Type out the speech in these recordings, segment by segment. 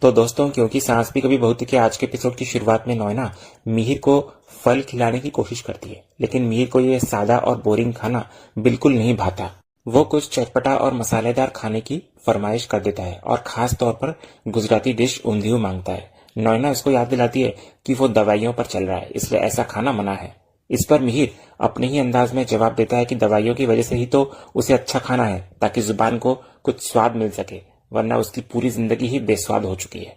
तो दोस्तों, क्योंकि सांस भी कभी बहुत के आज के एपिसोड की शुरुआत में नोएना मिहिर को फल खिलाने की कोशिश करती है, लेकिन मिहिर को ये सादा और बोरिंग खाना बिल्कुल नहीं भाता। वो कुछ चटपटा और मसालेदार खाने की फरमाइश कर देता है और खास तौर पर गुजराती डिश ऊंधियू मांगता है। नोएना उसको याद दिलाती है कि वो दवाइयों पर चल रहा है, इसलिए ऐसा खाना मना है। इस पर मिहिर अपने ही अंदाज में जवाब देता है कि दवाइयों की वजह से ही तो उसे अच्छा खाना है, ताकि जुबान को कुछ स्वाद मिल सके, वरना उसकी पूरी जिंदगी ही बेस्वाद हो चुकी है।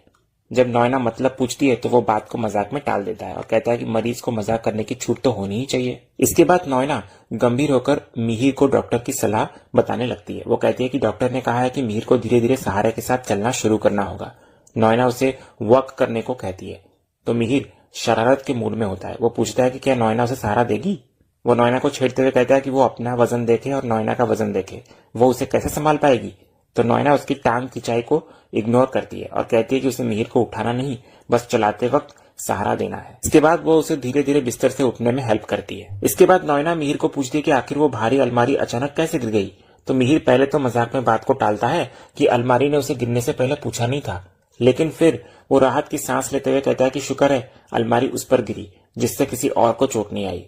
जब नोएना मतलब पूछती है तो वो बात को मजाक में टाल देता है और कहता है कि मरीज को मजाक करने की छूट तो होनी ही चाहिए। इसके बाद नोएना गंभीर होकर मिहिर को डॉक्टर की सलाह बताने लगती है। वो कहती है कि डॉक्टर ने कहा है कि मिहिर को धीरे धीरे सहारे के साथ चलना शुरू करना होगा। नोएना उसे वॉक करने को कहती है तो मिहिर शरारत के मूड में होता है। वो पूछता है कि क्या नोएना उसे सहारा देगी। वो नोएना को छेड़ते हुए कहता है कि वो अपना वजन देखे और नोएना का वजन देखे, वो उसे कैसे संभाल पाएगी। तो नोएना उसकी टांग खिंचाई को इग्नोर करती है और कहती है कि उसे मिहिर को उठाना नहीं, बस चलाते वक्त सहारा देना है। इसके बाद वो उसे धीरे धीरे बिस्तर से उठने में हेल्प करती है। इसके बाद नोएना मिहिर को पूछती है कि आखिर वो भारी अलमारी अचानक कैसे गिर गई। तो मिहिर पहले तो मजाक में बात को टालता है कि अलमारी ने उसे गिरने से पहले पूछा नहीं था, लेकिन फिर वो राहत की सांस लेते हुए कहता है कि शुक्र है अलमारी उस पर गिरी जिससे किसी और को चोट नहीं आई।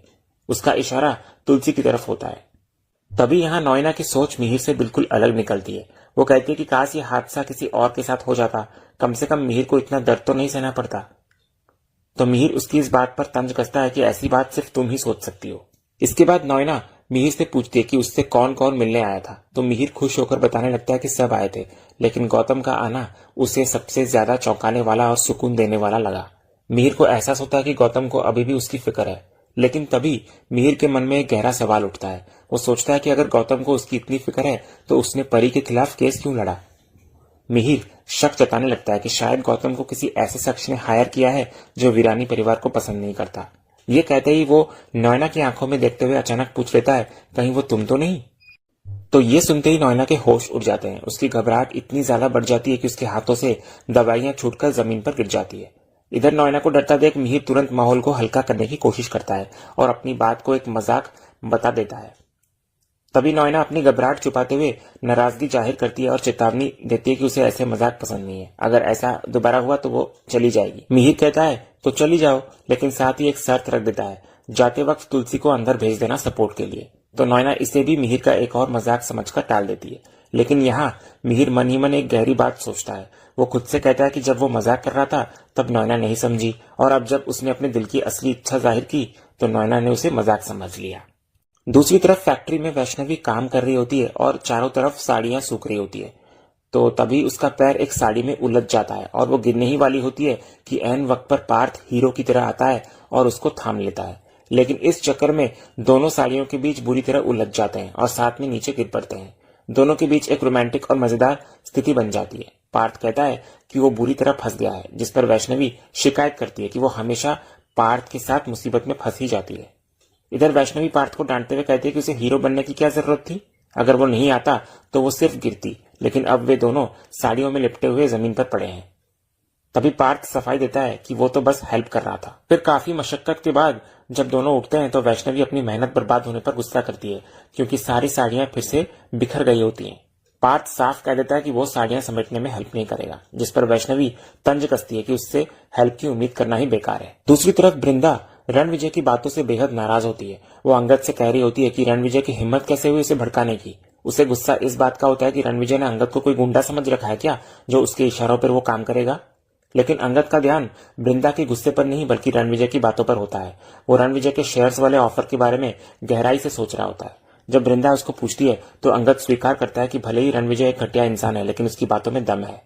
उसका इशारा तुलसी की तरफ होता है। तभी यहाँ नोएना की सोच मिहिर से बिल्कुल अलग निकलती है। वो कहती है कि काश ये हादसा किसी और के साथ हो जाता, कम से कम मिहिर को इतना दर्द तो नहीं सहना पड़ता। तो मिहिर उसकी इस बात पर तंज कसता है कि ऐसी बात सिर्फ तुम ही सोच सकती हो। इसके बाद नोएना मिहिर से पूछती है कि उससे कौन कौन मिलने आया था। तो मिहिर खुश होकर बताने लगता है कि सब आए थे, लेकिन गौतम का आना उसे सबसे ज्यादा चौंकाने वाला और सुकून देने वाला लगा। मिहिर को एहसास होता है कि गौतम को अभी भी उसकी फिक्र है, लेकिन तभी मिहिर के मन में एक गहरा सवाल उठता है। वो सोचता है कि अगर गौतम को उसकी इतनी फिक्र है तो उसने परी के खिलाफ केस क्यों लड़ा। मिहिर शक जताने लगता है कि शायद गौतम को किसी ऐसे शख्स ने हायर किया है जो वीरानी परिवार को पसंद नहीं करता। ये कहते ही वो नोएना की आंखों में देखते हुए अचानक पूछ लेता है, कहीं वो तुम तो नहीं। तो ये सुनते ही नोएना के होश उड़ जाते हैं। उसकी घबराहट इतनी ज्यादा बढ़ जाती है कि उसके हाथों से दवाइयां छूटकर जमीन पर गिर जाती है। इधर नोएना को डरता देख मिहिर तुरंत माहौल को हल्का करने की कोशिश करता है और अपनी बात को एक मजाक बता देता है। तभी नोएना अपनी घबराहट छुपाते हुए नाराजगी जाहिर करती है और चेतावनी देती है कि उसे ऐसे मजाक पसंद नहीं है। अगर ऐसा दोबारा हुआ तो वो चली जाएगी। मिहिर कहता है तो चली जाओ, लेकिन साथ ही एक शर्त रख देता है, जाते वक्त तुलसी को अंदर भेज देना सपोर्ट के लिए। तो नोएना इसे भी मिहिर का एक और मजाक समझकर टाल देती है, लेकिन यहाँ मिहिर मन ही मन एक गहरी बात सोचता है। वो खुद से कहता है कि जब वो मजाक कर रहा था तब नोएना नहीं समझी, और अब जब उसने अपने दिल की असली इच्छा जाहिर की तो नोएना ने उसे मजाक समझ लिया। दूसरी तरफ फैक्ट्री में वैष्णवी काम कर रही होती है और चारों तरफ साड़ियां सूख रही होती है। तो तभी उसका पैर एक साड़ी में उलझ जाता है और वो गिरने ही वाली होती है कि ऐन वक्त पर पार्थ हीरो की तरह आता है और उसको थाम लेता है। लेकिन इस चक्कर में दोनों साड़ियों के बीच बुरी तरह उलझ जाते हैं और साथ में नीचे गिर पड़ते हैं। दोनों के बीच एक रोमांटिक और मजेदार स्थिति बन जाती है। पार्थ कहता है कि वो बुरी तरह फंस गया है, जिस पर वैष्णवी शिकायत करती है कि वो हमेशा पार्थ के साथ मुसीबत में फंस ही जाती है। इधर वैष्णवी पार्थ को डांटते हुए कहती है कि उसे हीरो बनने की क्या जरूरत थी, अगर वो नहीं आता तो वो सिर्फ गिरती, लेकिन अब वे दोनों साड़ियों में लिपटे हुए जमीन पर पड़े हैं। तभी पार्थ सफाई देता है कि वो तो बस हेल्प कर रहा था। फिर काफी मशक्कत के बाद जब दोनों उठते हैं तो वैष्णवी अपनी मेहनत बर्बाद होने पर गुस्सा करती है, क्योंकि सारी साड़ियां फिर से बिखर गई होती हैं। पार्थ साफ कह देता है कि वो साड़ियां समेटने में हेल्प नहीं करेगा, जिस पर वैष्णवी तंज कसती है कि उससे हेल्प की उम्मीद करना ही बेकार है। दूसरी तरफ वृंदा रणविजय की बातों से बेहद नाराज होती है। वो अंगद से कह रही होती है कि रणविजय की हिम्मत कैसे हुई उसे भड़काने की। उसे गुस्सा इस बात का होता है कि रणविजय ने अंगद को कोई गुंडा समझ रखा है क्या, जो उसके इशारों पर वो काम करेगा। लेकिन अंगद का ध्यान वृंदा के गुस्से पर नहीं बल्कि रणविजय की बातों पर होता है। वो रणविजय के शेयर्स वाले ऑफर के बारे में गहराई से सोच रहा होता है। जब वृंदा उसको पूछती है तो अंगद स्वीकार करता है कि भले ही रणविजय एक घटिया इंसान है, लेकिन उसकी बातों में दम है।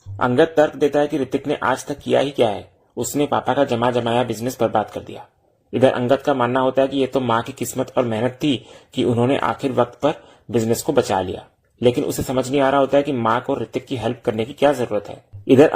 अंगद तर्क देता है कि ऋतिक ने आज तक किया ही क्या है, उसने पापा का जमा जमाया बिजनेस बर्बाद कर दिया। इधर अंगद का मानना होता है कि ये तो माँ की किस्मत और मेहनत थी कि उन्होंने आखिर वक्त पर बिजनेस को बचा लिया, लेकिन उसे समझ नहीं आ रहा होता है कि माँ को ऋतिक की हेल्प करने की क्या जरूरत है। इधर